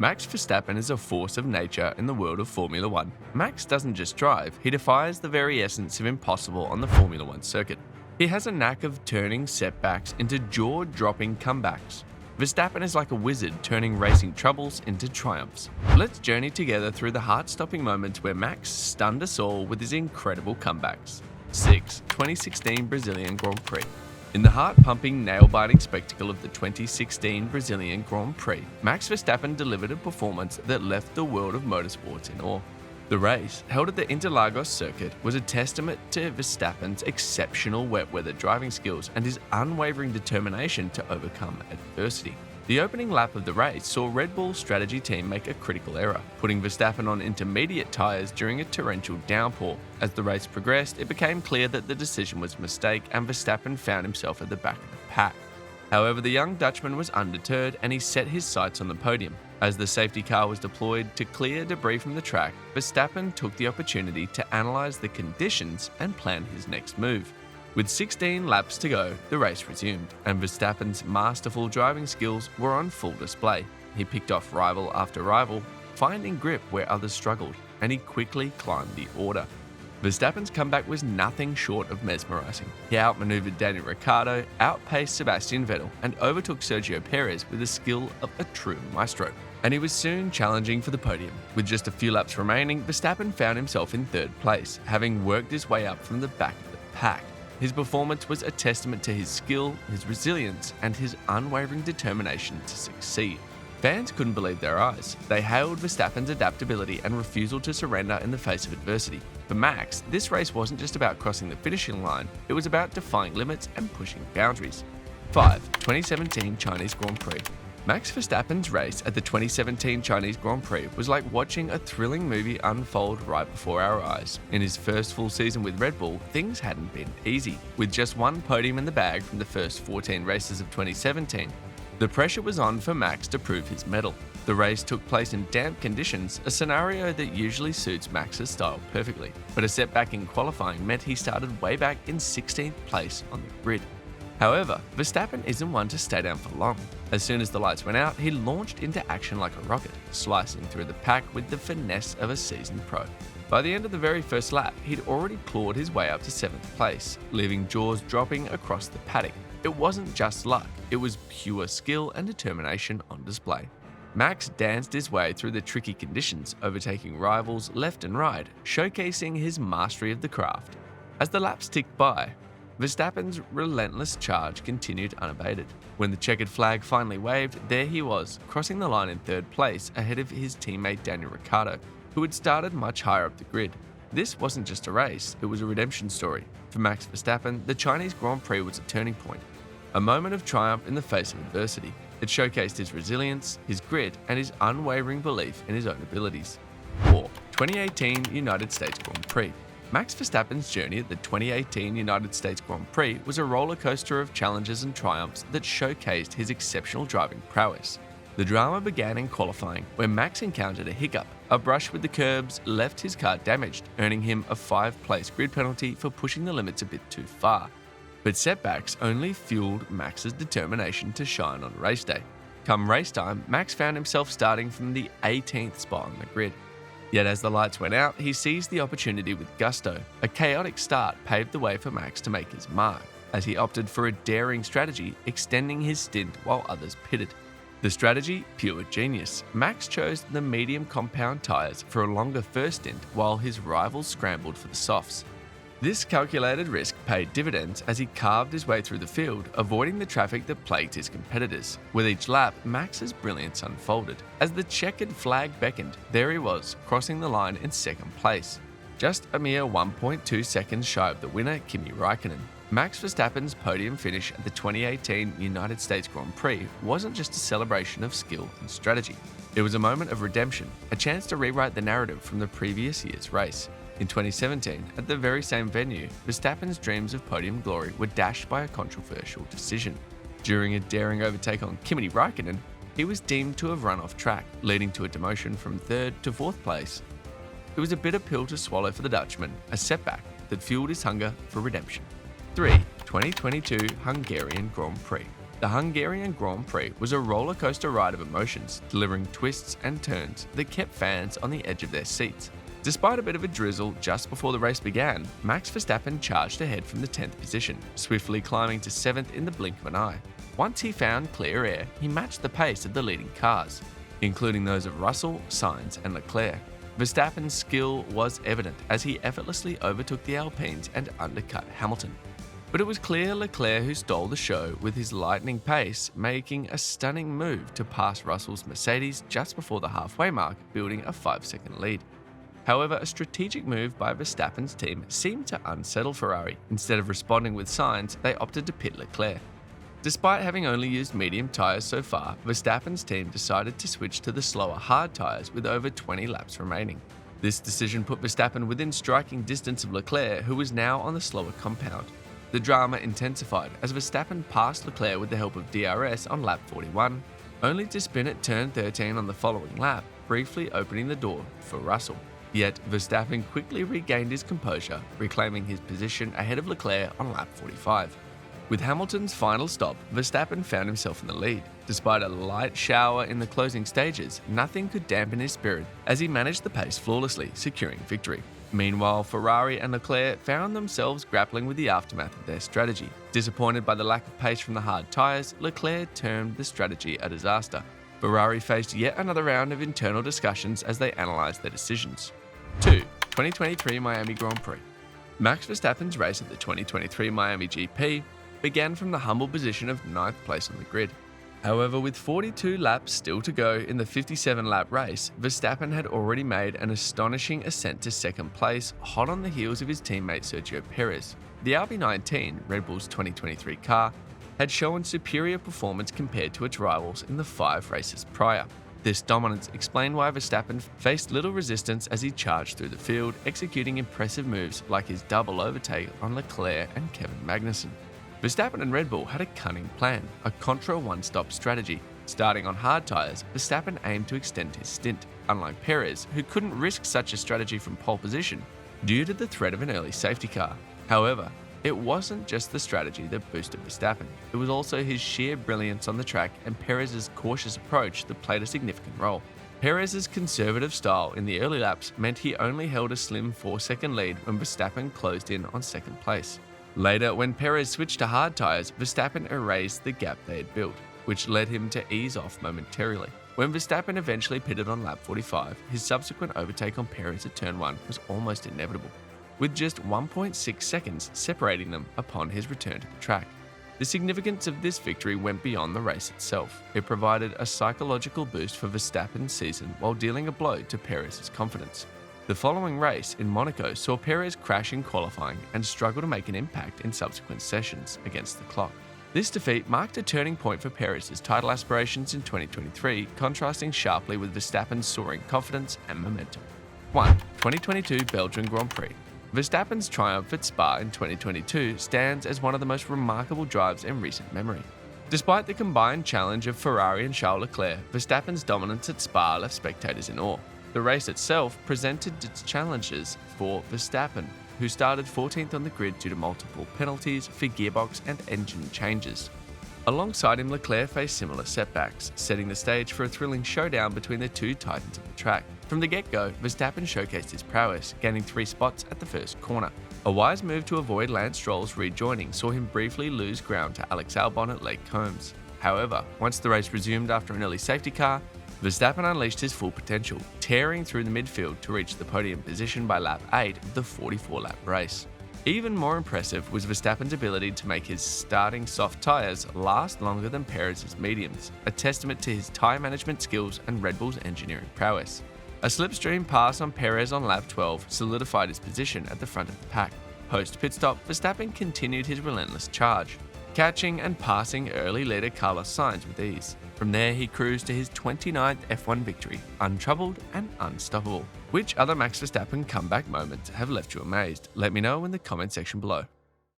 Max Verstappen is a force of nature in the world of Formula One. Max doesn't just drive, he defies the very essence of impossible on the Formula One circuit. He has a knack of turning setbacks into jaw-dropping comebacks. Verstappen is like a wizard turning racing troubles into triumphs. Let's journey together through the heart-stopping moments where Max stunned us all with his incredible comebacks. 6. 2016 Brazilian Grand Prix. In the heart-pumping, nail-biting spectacle of the 2016 Brazilian Grand Prix, Max Verstappen delivered a performance that left the world of motorsports in awe. The race, held at the Interlagos circuit, was a testament to Verstappen's exceptional wet-weather driving skills and his unwavering determination to overcome adversity. The opening lap of the race saw Red Bull's strategy team make a critical error, putting Verstappen on intermediate tyres during a torrential downpour. As the race progressed, it became clear that the decision was a mistake and Verstappen found himself at the back of the pack. However, the young Dutchman was undeterred and he set his sights on the podium. As the safety car was deployed to clear debris from the track, Verstappen took the opportunity to analyse the conditions and plan his next move. With 16 laps to go, the race resumed, and Verstappen's masterful driving skills were on full display. He picked off rival after rival, finding grip where others struggled, and he quickly climbed the order. Verstappen's comeback was nothing short of mesmerising. He outmaneuvered Daniel Ricciardo, outpaced Sebastian Vettel, and overtook Sergio Perez with the skill of a true maestro. And he was soon challenging for the podium. With just a few laps remaining, Verstappen found himself in third place, having worked his way up from the back of the pack. His performance was a testament to his skill, his resilience, and his unwavering determination to succeed. Fans couldn't believe their eyes. They hailed Verstappen's adaptability and refusal to surrender in the face of adversity. For Max, this race wasn't just about crossing the finishing line, it was about defying limits and pushing boundaries. 5. 2017 Chinese Grand Prix. Max Verstappen's race at the 2017 Chinese Grand Prix was like watching a thrilling movie unfold right before our eyes. In his first full season with Red Bull, things hadn't been easy. With just one podium in the bag from the first 14 races of 2017, the pressure was on for Max to prove his mettle. The race took place in damp conditions, a scenario that usually suits Max's style perfectly. But a setback in qualifying meant he started way back in 16th place on the grid. However, Verstappen isn't one to stay down for long. As soon as the lights went out, he launched into action like a rocket, slicing through the pack with the finesse of a seasoned pro. By the end of the very first lap, he'd already clawed his way up to 7th place, leaving jaws dropping across the paddock. It wasn't just luck, it was pure skill and determination on display. Max danced his way through the tricky conditions, overtaking rivals left and right, showcasing his mastery of the craft. As the laps ticked by, Verstappen's relentless charge continued unabated. When the checkered flag finally waved, there he was, crossing the line in third place ahead of his teammate Daniel Ricciardo, who had started much higher up the grid. This wasn't just a race, it was a redemption story. For Max Verstappen, the Chinese Grand Prix was a turning point, a moment of triumph in the face of adversity. It showcased his resilience, his grit, and his unwavering belief in his own abilities. 4. 2018 United States Grand Prix. Max Verstappen's journey at the 2018 United States Grand Prix was a roller coaster of challenges and triumphs that showcased his exceptional driving prowess. The drama began in qualifying, where Max encountered a hiccup. A brush with the curbs left his car damaged, earning him a 5-place grid penalty for pushing the limits a bit too far. But setbacks only fueled Max's determination to shine on race day. Come race time, Max found himself starting from the 18th spot on the grid. Yet as the lights went out, he seized the opportunity with gusto. A chaotic start paved the way for Max to make his mark, as he opted for a daring strategy, extending his stint while others pitted. The strategy, pure genius. Max chose the medium compound tyres for a longer first stint while his rivals scrambled for the softs. This calculated risk paid dividends as he carved his way through the field, avoiding the traffic that plagued his competitors. With each lap, Max's brilliance unfolded. As the checkered flag beckoned, there he was, crossing the line in second place. Just a mere 1.2 seconds shy of the winner, Kimi Raikkonen. Max Verstappen's podium finish at the 2018 United States Grand Prix wasn't just a celebration of skill and strategy. It was a moment of redemption, a chance to rewrite the narrative from the previous year's race. In 2017, at the very same venue, Verstappen's dreams of podium glory were dashed by a controversial decision. During a daring overtake on Kimi Raikkonen, he was deemed to have run off track, leading to a demotion from 3rd to 4th place. It was a bitter pill to swallow for the Dutchman, a setback that fueled his hunger for redemption. 3. 2022 Hungarian Grand Prix. The Hungarian Grand Prix was a roller coaster ride of emotions, delivering twists and turns that kept fans on the edge of their seats. Despite a bit of a drizzle just before the race began, Max Verstappen charged ahead from the 10th position, swiftly climbing to 7th in the blink of an eye. Once he found clear air, he matched the pace of the leading cars, including those of Russell, Sainz and Leclerc. Verstappen's skill was evident as he effortlessly overtook the Alpines and undercut Hamilton. But it was clear Leclerc who stole the show with his lightning pace, making a stunning move to pass Russell's Mercedes just before the halfway mark, building a 5-second lead. However, a strategic move by Verstappen's team seemed to unsettle Ferrari. Instead of responding with Sainz, they opted to pit Leclerc. Despite having only used medium tyres so far, Verstappen's team decided to switch to the slower hard tyres with over 20 laps remaining. This decision put Verstappen within striking distance of Leclerc, who was now on the slower compound. The drama intensified as Verstappen passed Leclerc with the help of DRS on lap 41, only to spin at turn 13 on the following lap, briefly opening the door for Russell. Yet Verstappen quickly regained his composure, reclaiming his position ahead of Leclerc on lap 45. With Hamilton's final stop, Verstappen found himself in the lead. Despite a light shower in the closing stages, nothing could dampen his spirit as he managed the pace flawlessly, securing victory. Meanwhile, Ferrari and Leclerc found themselves grappling with the aftermath of their strategy. Disappointed by the lack of pace from the hard tyres, Leclerc termed the strategy a disaster. Ferrari faced yet another round of internal discussions as they analysed their decisions. 2. 2023 Miami Grand Prix. Max Verstappen's race at the 2023 Miami GP began from the humble position of 9th place on the grid. However, with 42 laps still to go in the 57-lap race, Verstappen had already made an astonishing ascent to 2nd place, hot on the heels of his teammate Sergio Perez. The RB19, Red Bull's 2023 car, had shown superior performance compared to its rivals in the 5 races prior. This dominance explained why Verstappen faced little resistance as he charged through the field, executing impressive moves like his double overtake on Leclerc and Kevin Magnussen. Verstappen and Red Bull had a cunning plan, a contra one-stop strategy. Starting on hard tyres, Verstappen aimed to extend his stint, unlike Perez, who couldn't risk such a strategy from pole position due to the threat of an early safety car. However, it wasn't just the strategy that boosted Verstappen, it was also his sheer brilliance on the track and Perez's cautious approach that played a significant role. Perez's conservative style in the early laps meant he only held a slim 4-second lead when Verstappen closed in on 2nd place. Later, when Perez switched to hard tyres, Verstappen erased the gap they had built, which led him to ease off momentarily. When Verstappen eventually pitted on lap 45, his subsequent overtake on Perez at turn 1 was almost inevitable, with just 1.6 seconds separating them upon his return to the track. The significance of this victory went beyond the race itself. It provided a psychological boost for Verstappen's season while dealing a blow to Perez's confidence. The following race in Monaco saw Perez crash in qualifying and struggle to make an impact in subsequent sessions against the clock. This defeat marked a turning point for Perez's title aspirations in 2023, contrasting sharply with Verstappen's soaring confidence and momentum. 1. 2022 Belgian Grand Prix. Verstappen's triumph at Spa in 2022 stands as one of the most remarkable drives in recent memory. Despite the combined challenge of Ferrari and Charles Leclerc, Verstappen's dominance at Spa left spectators in awe. The race itself presented its challenges for Verstappen, who started 14th on the grid due to multiple penalties for gearbox and engine changes. Alongside him, Leclerc faced similar setbacks, setting the stage for a thrilling showdown between the two titans of the track. From the get-go, Verstappen showcased his prowess, gaining 3 spots at the first corner. A wise move to avoid Lance Stroll's rejoining saw him briefly lose ground to Alex Albon at Lake Combs. However, once the race resumed after an early safety car, Verstappen unleashed his full potential, tearing through the midfield to reach the podium position by lap 8 of the 44-lap race. Even more impressive was Verstappen's ability to make his starting soft tyres last longer than Perez's mediums, a testament to his tyre management skills and Red Bull's engineering prowess. A slipstream pass on Perez on lap 12 solidified his position at the front of the pack. Post-pit stop, Verstappen continued his relentless charge, catching and passing early leader Carlos Sainz with ease. From there, he cruised to his 29th F1 victory, untroubled and unstoppable. Which other Max Verstappen comeback moments have left you amazed? Let me know in the comment section below.